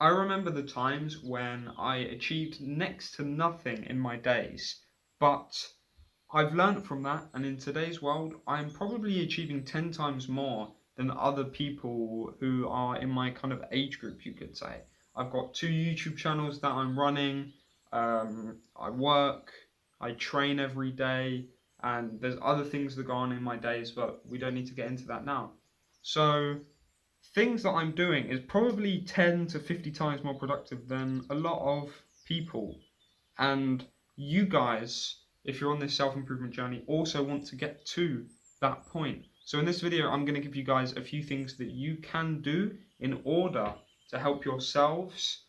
I remember the times when I achieved next to nothing in my days, but I've learnt from that, and in today's world, I'm probably achieving 10 times more than other people who are in my kind of age group, you could say. I've got 2 YouTube channels that I'm running, I work, I train every day, and there's other things that go on in my days, but we don't need to get into that now. So, things that I'm doing is probably 10 to 50 times more productive than a lot of people. And you guys, if you're on this self-improvement journey, also want to get to that point. So in this video, I'm going to give you guys a few things that you can do in order to help yourselves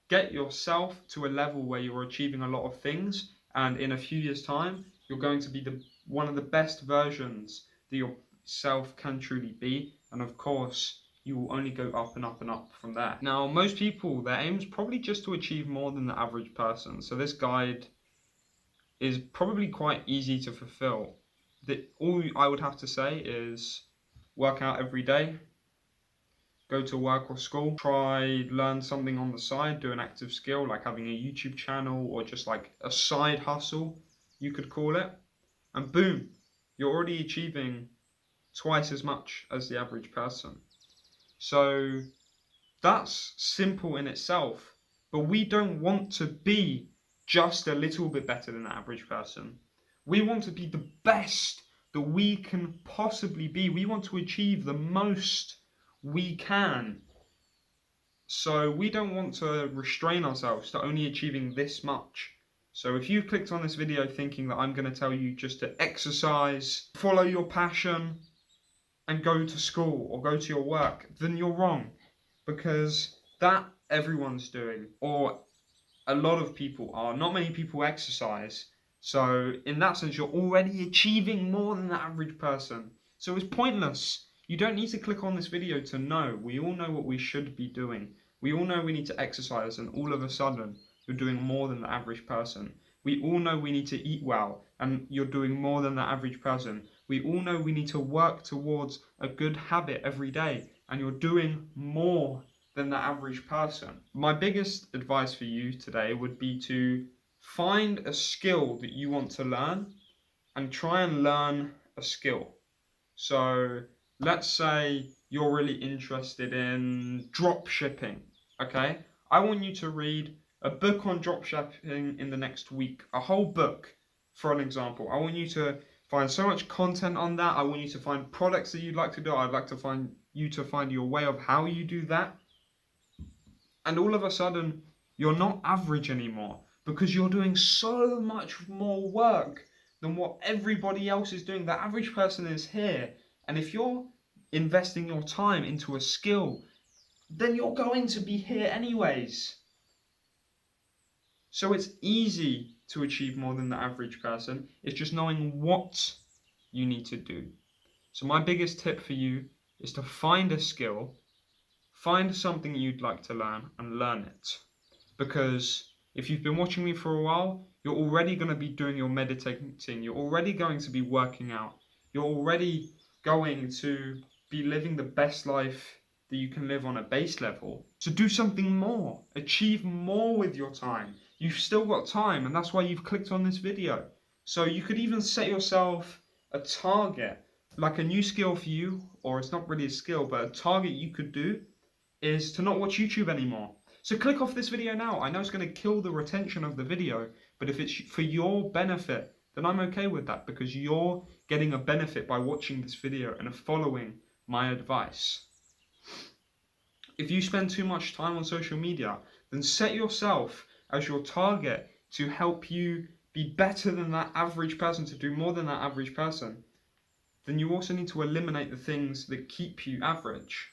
get yourself to a level where you're achieving a lot of things, and in a few years' time, you're going to be one of the best versions that yourself can truly be. And of course, you will only go up and up and up from there. Now, most people, their aim is probably just to achieve more than the average person. So this guide is probably quite easy to fulfill. All I would have to say is work out every day, go to work or school, try learn something on the side, do an active skill like having a YouTube channel or just like a side hustle, you could call it, and boom, you're already achieving twice as much as the average person. So that's simple in itself, but we don't want to be just a little bit better than the average person. We want to be the best that we can possibly be. We want to achieve the most we can. So we don't want to restrain ourselves to only achieving this much. So if you clicked on this video thinking that I'm going to tell you just to exercise, follow your passion, and go to school or go to your work, then you're wrong. Because that everyone's doing, or a lot of people are. Not many people exercise. So in that sense, you're already achieving more than the average person. So it's pointless. You don't need to click on this video to know. We all know what we should be doing. We all know we need to exercise, and all of a sudden, you're doing more than the average person. We all know we need to eat well, and you're doing more than the average person. We all know we need to work towards a good habit every day, and you're doing more than the average person. My biggest advice for you today would be to find a skill that you want to learn and try and learn a skill. So let's say you're really interested in drop shipping, okay? I want you to read a book on drop shipping in the next week, a whole book, for an example. I want you to find so much content on that. I want you to find products that you'd like to do. I'd like to find you to find your way of how you do that. And all of a sudden, you're not average anymore because you're doing so much more work than what everybody else is doing. The average person is here. And if you're investing your time into a skill, then you're going to be here anyways. So it's easy to achieve more than the average person. It's just knowing what you need to do. So my biggest tip for you is to find a skill. Find something you'd like to learn and learn it. Because if you've been watching me for a while, you're already going to be doing your meditating. You're already going to be working out. You're already going to be living the best life that you can live on a base level. So do something more. Achieve more with your time. You've still got time, and that's why you've clicked on this video. So you could even set yourself a target, like a new skill for you, or it's not really a skill, but a target you could do is to not watch YouTube anymore. So click off this video now. I know it's going to kill the retention of the video, but if it's for your benefit, then I'm okay with that because you're getting a benefit by watching this video and following my advice. If you spend too much time on social media, then set yourself as your target to help you be better than that average person, to do more than that average person. Then you also need to eliminate the things that keep you average.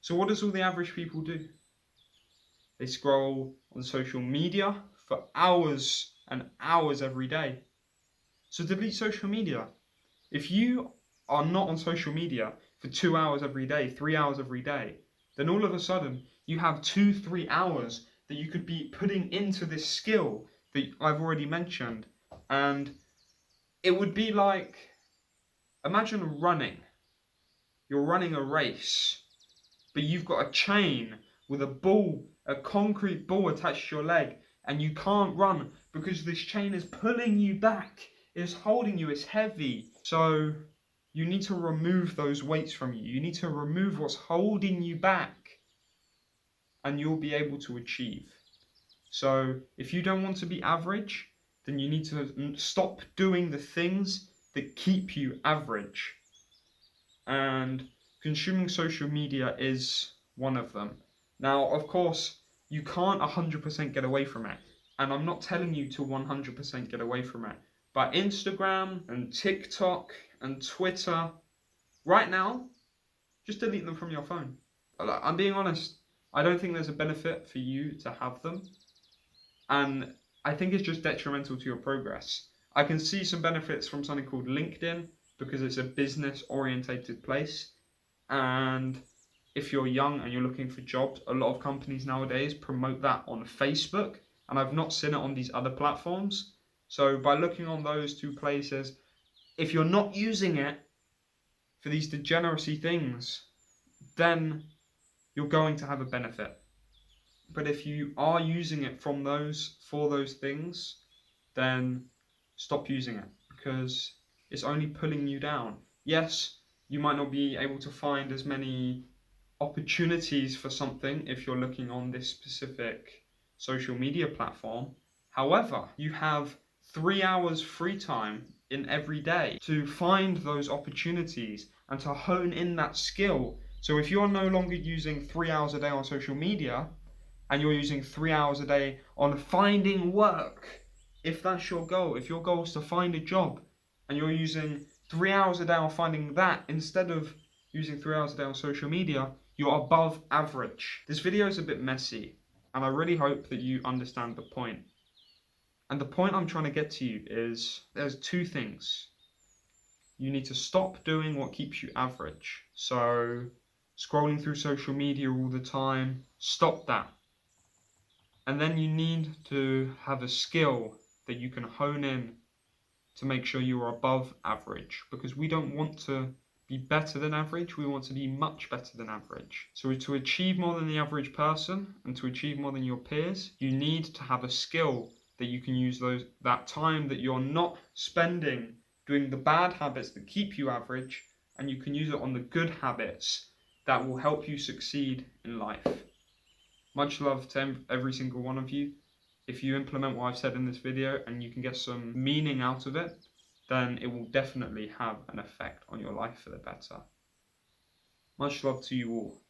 So what does all the average people do? They scroll on social media for hours and hours every day. So delete social media. If you are not on social media for 2 hours every day, 3 hours every day, then all of a sudden you have 2-3 hours that you could be putting into this skill that I've already mentioned. And it would be like, imagine running. You're running a race, but you've got a chain with a ball a concrete ball attached to your leg and you can't run because this chain is pulling you back, it's holding you, it's heavy. So you need to remove those weights from you. You need to remove what's holding you back and you'll be able to achieve. So if you don't want to be average, then you need to stop doing the things that keep you average. And consuming social media is one of them. Now, of course, you can't 100% get away from it. And I'm not telling you to 100% get away from it. But Instagram and TikTok and Twitter, right now, just delete them from your phone. I'm being honest. I don't think there's a benefit for you to have them. And I think it's just detrimental to your progress. I can see some benefits from something called LinkedIn because it's a business orientated place. And if you're young and you're looking for jobs, a lot of companies nowadays promote that on Facebook. And I've not seen it on these other platforms. So by looking on those two places, if you're not using it for these degeneracy things, then you're going to have a benefit. But if you are using it for those things, then stop using it because it's only pulling you down. Yes, you might not be able to find as many opportunities for something if you're looking on this specific social media platform. However, you have 3 hours free time in every day to find those opportunities and to hone in that skill. So if you're no longer using 3 hours a day on social media, and you're using 3 hours a day on finding work, if that's your goal, if your goal is to find a job, and you're using 3 hours a day on finding that instead of using 3 hours a day on social media, you're above average. This video is a bit messy, and I really hope that you understand the point. And the point I'm trying to get to you is there's two things. You need to stop doing what keeps you average. So scrolling through social media all the time, stop that. And then you need to have a skill that you can hone in to make sure you are above average, because we don't want to be better than average, we want to be much better than average. So to achieve more than the average person and to achieve more than your peers, you need to have a skill that you can use that time that you're not spending doing the bad habits that keep you average, and you can use it on the good habits that will help you succeed in life. Much love to every single one of you. If you implement what I've said in this video and you can get some meaning out of it, then it will definitely have an effect on your life for the better. Much love to you all.